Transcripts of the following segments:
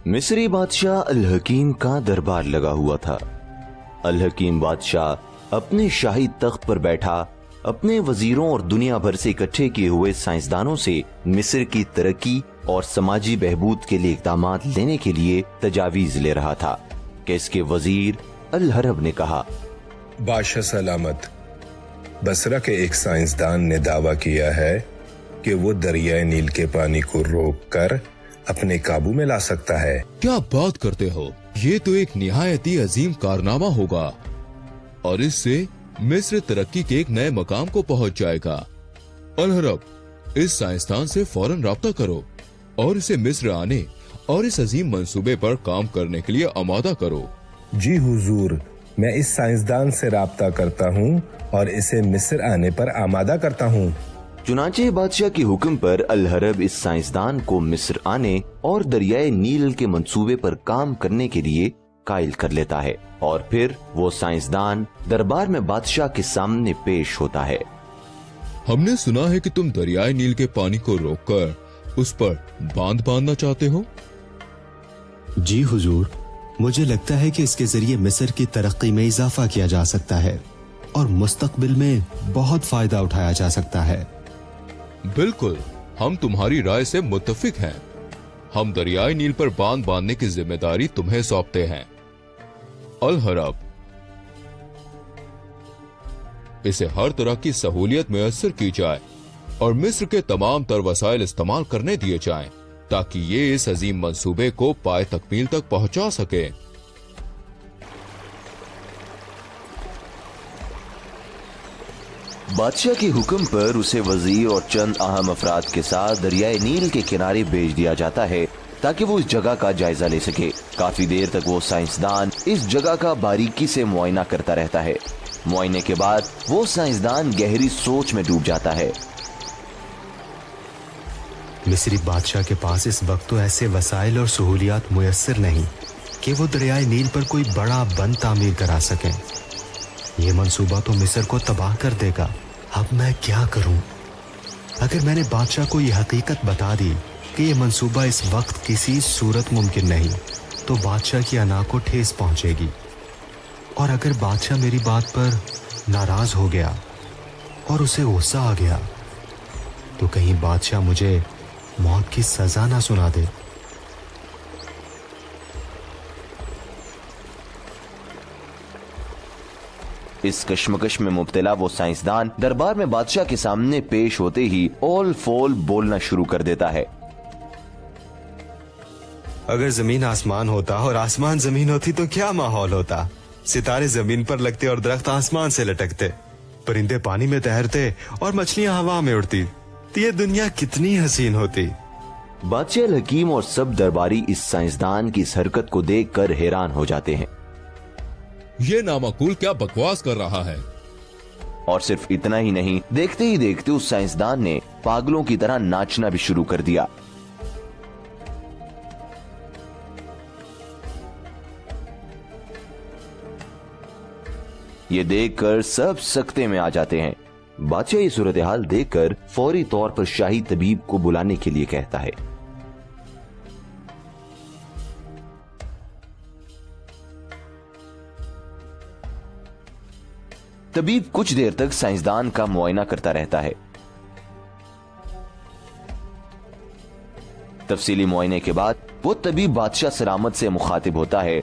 मिस्री बादशाह अल हकीम का दरबार लगा हुआ था। अल हकीम बादशाह अपने शाही तख्त पर बैठा अपने वजीरों और दुनिया भर से इकट्ठे किए हुए साइंसदानों से मिस्र की तरक्की और समाजी बहबूद के लिए इक़दामात लेने के लिए तजावीज ले रहा था कि इसके वजीर अल हरब ने कहा, बादशाह सलामत, बसरा के एक साइंसदान ने दावा किया है कि वो दरियाए नील के पानी को रोककर अपने काबू में ला सकता है। क्या बात करते हो, ये तो एक निहायती अजीम कारनामा होगा और इससे मिस्र तरक्की के एक नए मकाम को पहुंच जाएगा। अल हरब, इस साइंसदान से फौरन राब्ता करो और इसे मिस्र आने और इस अजीम मंसूबे पर काम करने के लिए आमादा करो। जी हुजूर, मैं इस साइंसदान से राब्ता करता हूँ और इसे मिस्र आने पर आमादा करता हूँ। चुनांचे बादशाह के हुक्म पर अल हरब इस साइंसदान को मिस्र आने और दरियाए नील के मंसूबे पर काम करने के लिए कायल कर लेता है और फिर वो साइंसदान दरबार में बादशाह के सामने पेश होता है। हमने सुना है कि तुम दरियाए नील के पानी को रोककर उस पर बांध बांधना चाहते हो। जी हुजूर, मुझे लगता है कि इसके जरिए मिस्र की तरक्की में इजाफा किया जा सकता है और मुस्तकबिल में बहुत फायदा उठाया जा सकता है। बिल्कुल, हम तुम्हारी राय से मुत्तफिक हैं। हम दरियाई नील पर बांध बांधने की जिम्मेदारी तुम्हें सौंपते हैं। अल हरब, इसे हर तरह की सहूलियत मुयस्सर की जाए और मिस्र के तमाम तर वसाइल इस्तेमाल करने दिए जाएं ताकि ये इस अजीम मंसूबे को पाए तकमील तक पहुंचा सके। बादशाह के हुक्म पर उसे वजीर और चंद अहम अफराद के साथ दरियाए नील के किनारे भेज दिया जाता है ताकि वो इस जगह का जायजा ले सके। काफी देर तक वो साइंसदान इस जगह का बारीकी से मुआयना करता रहता है। मुआयने के बाद वो साइंसदान गहरी सोच में डूब जाता है। मिस्री बादशाह के पास इस वक्त तो ऐसे वसाइल और सहूलियात मुयस्सर नहीं कि वो दरियाए नील पर कोई बड़ा बंद तामीर करा सकें। ये मंसूबा तो मिस्र को तबाह कर देगा। अब मैं क्या करूं? अगर मैंने बादशाह को ये हकीकत बता दी कि ये मंसूबा इस वक्त किसी सूरत मुमकिन नहीं, तो बादशाह की अना को ठेस पहुंचेगी। और अगर बादशाह मेरी बात पर नाराज हो गया और उसे गुस्सा आ गया, तो कहीं बादशाह मुझे मौत की सजा ना सुना दे। इस कश्मकश में मुब्तला वो साइंसदान दरबार में बादशाह के सामने पेश होते ही ओल फोल बोलना शुरू कर देता है। अगर जमीन आसमान होता और आसमान जमीन होती तो क्या माहौल होता। सितारे जमीन पर लगते और दरख्त आसमान से लटकते, परिंदे पानी में तैरते और मछलियां हवा में उड़ती, तो ये दुनिया कितनी हसीन होती। बादशाह अल हकीम और सब दरबारी इस साइंसदान की इस हरकत को देखकर हैरान हो जाते हैं। ये नामाकूल क्या बकवास कर रहा है। और सिर्फ इतना ही नहीं, देखते ही देखते उस साइंसदान ने पागलों की तरह नाचना भी शुरू कर दिया। ये देखकर सब सकते में आ जाते हैं। बादशाह ये सूरत हाल देखकर फौरी तौर पर शाही तबीब को बुलाने के लिए कहता है। तबीब कुछ देर तक साइंसदान का मुआयना करता रहता है। तफसीली मुआयने के बाद वो तबीब बादशाह सलामत से मुखातिब होता है।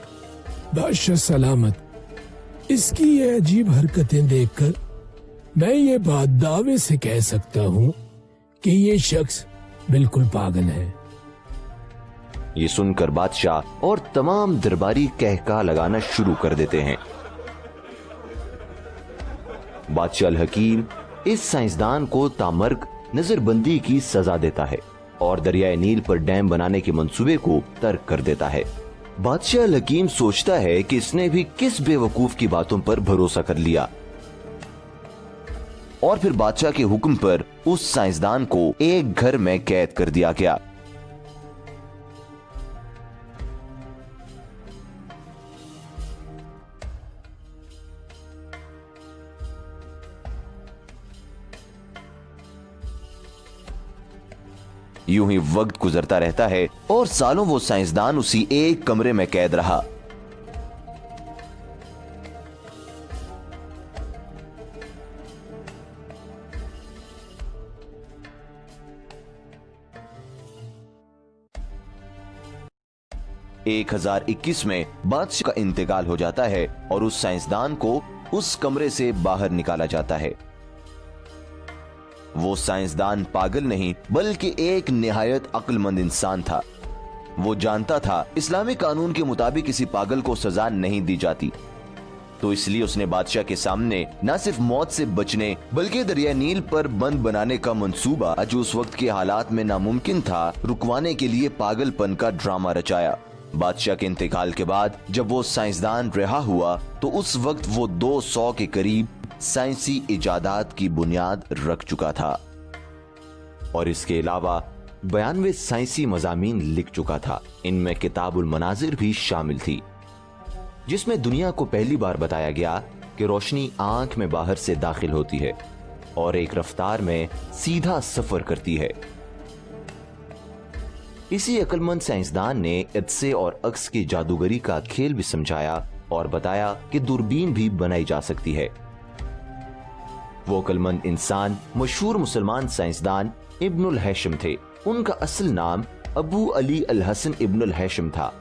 बादशाह सलामत, इसकी ये अजीब हरकतें देखकर मैं ये बात दावे से कह सकता हूँ कि ये शख्स बिल्कुल पागल है। ये सुनकर बादशाह और तमाम दरबारी कहका लगाना शुरू कर देते हैं। बादशाह अल हकीम इस साइंसदान को तामर्ग नजरबंदी की सजा देता है और दरियाए नील पर डैम बनाने के मंसूबे को तर्क कर देता है। बादशाह अल हकीम सोचता है कि इसने भी किस बेवकूफ की बातों पर भरोसा कर लिया और फिर बादशाह के हुक्म पर उस साइंसदान को एक घर में कैद कर दिया गया। यूं ही वक्त गुजरता रहता है और सालों वो साइंसदान उसी एक कमरे में कैद रहा। एक 1021 में बादशाह का इंतकाल हो जाता है और उस साइंसदान को उस कमरे से बाहर निकाला जाता है। वो साइंसदान पागल नहीं बल्कि एक निहायत अक्लमंद इंसान था। वो जानता था इस्लामी कानून के मुताबिक किसी पागल को सजा नहीं दी जाती, तो इसलिए उसने बादशाह के सामने न सिर्फ मौत से बचने बल्कि दरिया नील पर बंद बनाने का मंसूबा, जो उस वक्त के हालात में नामुमकिन था, रुकवाने के लिए पागलपन का ड्रामा रचाया। बादशाह के इंतकाल के बाद जब वो साइंसदान रिहा हुआ तो उस वक्त वो 200 के करीब साइंसी इजादात की बुनियाद रख चुका था और इसके अलावा 92 साइंसी मज़ामीन लिख चुका था। इनमें किताबुल मनाजिर भी शामिल थी, जिसमें दुनिया को पहली बार बताया गया कि रोशनी आंख में बाहर से दाखिल होती है और एक रफ्तार में सीधा सफर करती है। इसी अक्लमंद साइंसदान ने इत्से और अक्स की जादूगरी का खेल भी समझाया और बताया कि दूरबीन भी बनाई जा सकती है। वो अक्लमंद इंसान मशहूर मुसलमान साइंसदान इब्नुल हैशम थे। उनका असल नाम अबू अली अल हसन इब्नुल हैशम था।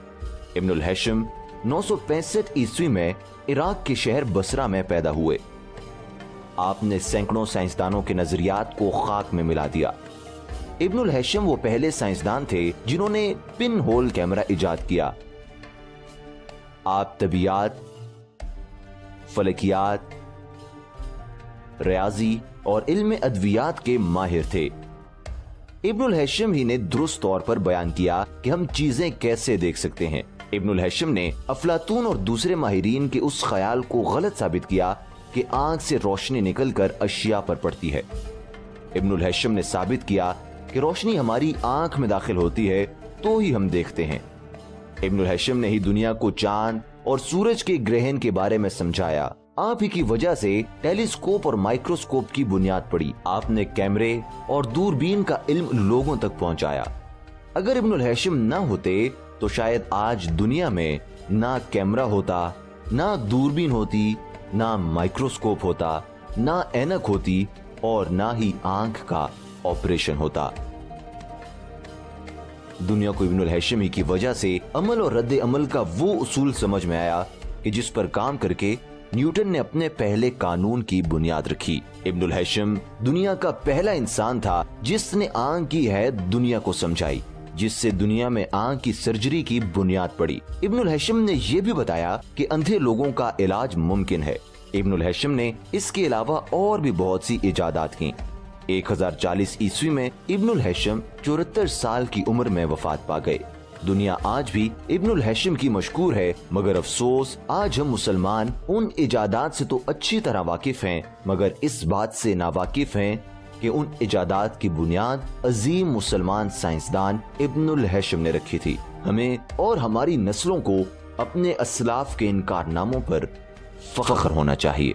इब्नुल हैशम 965 ईस्वी में इराक के शहर बसरा में पैदा हुए। आपने सैकड़ों साइंसदानों के नजरियात को खाक में मिला दिया। इब्नुल हैशम वो पहले साइंसदान थे जिन्होंने पिन होल कैमरा इजाद किया। आप तबियात, फलकियात, रियाजी और इल्म अद्वियात के माहिर थे। इब्नुल हैशम ही ने दुरुस्त तौर पर बयान किया कि हम चीजें कैसे देख सकते हैं। इब्नुल हैशम ने अफलातून और दूसरे माहिरीन के उस ख्याल को गलत साबित किया कि आंख से रोशनी निकलकर अशिया पर पड़ती है। इब्नुल हैशम ने साबित किया कि रोशनी हमारी आंख में दाखिल होती है तो ही हम देखते हैं। इब्नुल हैशम ने ही दुनिया को चांद और सूरज के ग्रहण के बारे में समझाया। आप ही की वजह से टेलीस्कोप और माइक्रोस्कोप की बुनियाद पड़ी। आपने कैमरे और दूरबीन का इल्म लोगों तक पहुंचाया। अगर इब्नुल हैशम न होते तो शायद आज दुनिया में ना कैमरा होता, ना दूरबीन होती, ना माइक्रोस्कोप होता, ना ऐनक होती और ना ही आंख का ऑपरेशन होता। दुनिया को इब्नुल हैशम ही की वजह से अमल और रद्द अमल का वो उसूल समझ में आया कि जिस पर काम करके न्यूटन ने अपने पहले कानून की बुनियाद रखी। इब्नुल हैशम दुनिया का पहला इंसान था जिसने आंख की हैत दुनिया को समझाई, जिससे दुनिया में आंख की सर्जरी की बुनियाद पड़ी। इब्नुल हैशम ने यह भी बताया कि अंधे लोगों का इलाज मुमकिन है। इब्नुल हैशम ने इसके अलावा और भी बहुत सी इजादात की। 1040 ईस्वी में इब्नुल हैशम 74 साल की उम्र में वफात पा गए। दुनिया आज भी इब्नुल हैशम की मशहूर है, मगर अफसोस आज हम मुसलमान उन इजादात से तो अच्छी तरह वाकिफ हैं, मगर इस बात से नावाकिफ हैं कि उन इजादात की बुनियाद अजीम मुसलमान साइंसदान इब्नुल हैशम ने रखी थी। हमें और हमारी नस्लों को अपने असलाफ के इन कारनामों पर फख्र होना चाहिए।